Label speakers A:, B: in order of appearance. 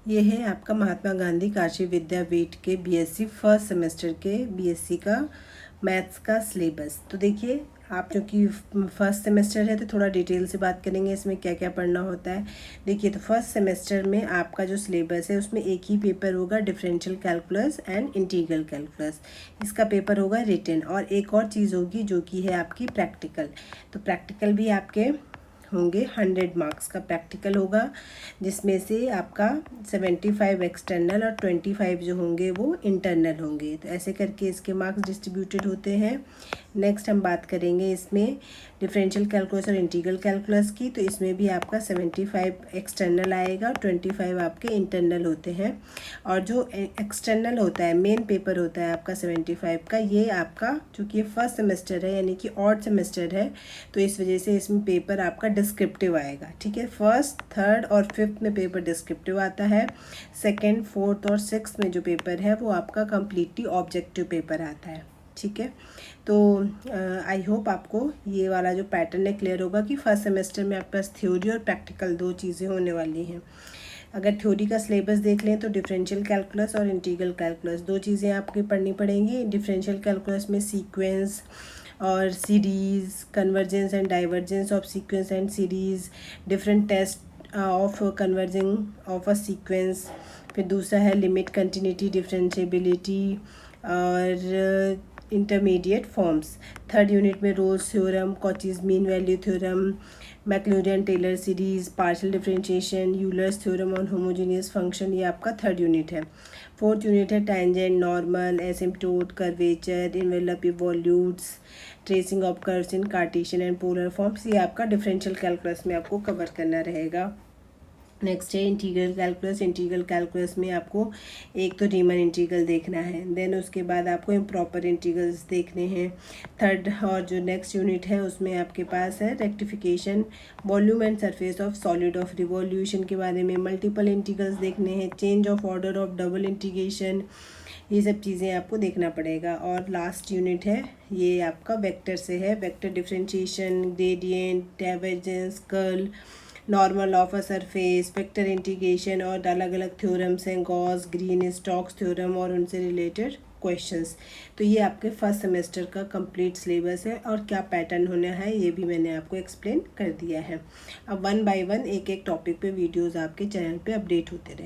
A: ये है आपका महात्मा गांधी काशी विद्यापीठ के बीएससी फर्स्ट सेमेस्टर के बीएससी का मैथ्स का सिलेबस। तो देखिए, आप जो कि फर्स्ट सेमेस्टर है तो थोड़ा डिटेल से बात करेंगे इसमें क्या क्या पढ़ना होता है। देखिए, तो फर्स्ट सेमेस्टर में आपका जो सिलेबस है उसमें एक ही पेपर होगा, differential calculus and integral calculus. इसका पेपर होगा रिटन, और एक और चीज़ होगी जो कि है आपकी प्रैक्टिकल। तो प्रैक्टिकल भी आपके होंगे 100 मार्क्स का प्रैक्टिकल होगा, जिसमें से आपका 75 एक्सटर्नल और 25 जो होंगे वो इंटरनल होंगे। तो ऐसे करके इसके मार्क्स डिस्ट्रीब्यूटेड होते हैं। नेक्स्ट हम बात करेंगे इसमें डिफरेंशियल कैलकुलस और इंटीग्रल कैलकुलस की। तो इसमें भी आपका 75 एक्सटर्नल आएगा, 25 आपके इंटरनल होते हैं। और जो एक्सटर्नल होता है, मेन पेपर होता है आपका 75 का, ये आपका चूँकि ये फर्स्ट सेमेस्टर है यानी कि ऑड सेमेस्टर है, तो इस वजह से इसमें पेपर आपका डिस्क्रिप्टिव आएगा। ठीक है, फर्स्ट, थर्ड और फिफ्थ में पेपर डिस्क्रिप्टिव आता है। सेकेंड, फोर्थ और सिक्स्थ में जो पेपर है वो आपका कम्प्लीटली ऑब्जेक्टिव पेपर आता है। ठीक है, तो आई होप आपको ये वाला जो पैटर्न है क्लियर होगा कि फर्स्ट सेमेस्टर में आपके पास थ्योरी और प्रैक्टिकल दो चीज़ें होने वाली हैं। अगर थ्योरी का सिलेबस देख लें तो डिफरेंशियल कैलकुलस और इंटीग्रल कैलकुलस दो चीज़ें आपकी पढ़नी पड़ेंगी। डिफरेंशियल कैलकुलस में सीक्वेंस और series, convergence and divergence of sequence and series, different test of converging of a sequence. फिर दूसरा है लिमिट, कंटिन्यूटी, डिफरेंशिएबिलिटी और इंटरमीडिएट फॉर्म्स। थर्ड यूनिट में Rolle's theorem, Cauchy's mean value theorem, Maclaurin Taylor series, partial differentiation, Euler's theorem on homogeneous function, ये आपका third unit है। Fourth unit है tangent, normal, asymptote, curvature, envelope, evolutes, tracing of curves in Cartesian and polar forms. ये आपका differential calculus में आपको cover करना रहेगा। नेक्स्ट है इंटीग्रल कैलकुलस। इंटीग्रल कैलकुलस में आपको एक तो रीमन इंटीग्रल देखना है, देन उसके बाद आपको इम्प्रॉपर इंटीग्रल्स देखने हैं। थर्ड और जो नेक्स्ट यूनिट है उसमें आपके पास है rectification, volume and surface of solid of revolution के बारे में। मल्टीपल इंटीग्रल्स देखने हैं, change of order of double integration, ये सब चीज़ें आपको देखना पड़ेगा। और लास्ट यूनिट है ये आपका वेक्टर से है, vector differentiation, gradient, divergence, curl, normal of a surface, vector integration और अलग अलग थ्योरम्स हैं, गॉस, ग्रीन, स्टोक्स थ्योरम और उनसे रिलेटेड क्वेश्चंस। तो ये आपके फर्स्ट सेमेस्टर का कंप्लीट सिलेबस है, और क्या पैटर्न होना है ये भी मैंने आपको एक्सप्लेन कर दिया है। अब वन बाय वन एक एक टॉपिक पे वीडियोस आपके चैनल पे अपडेट होते रहे।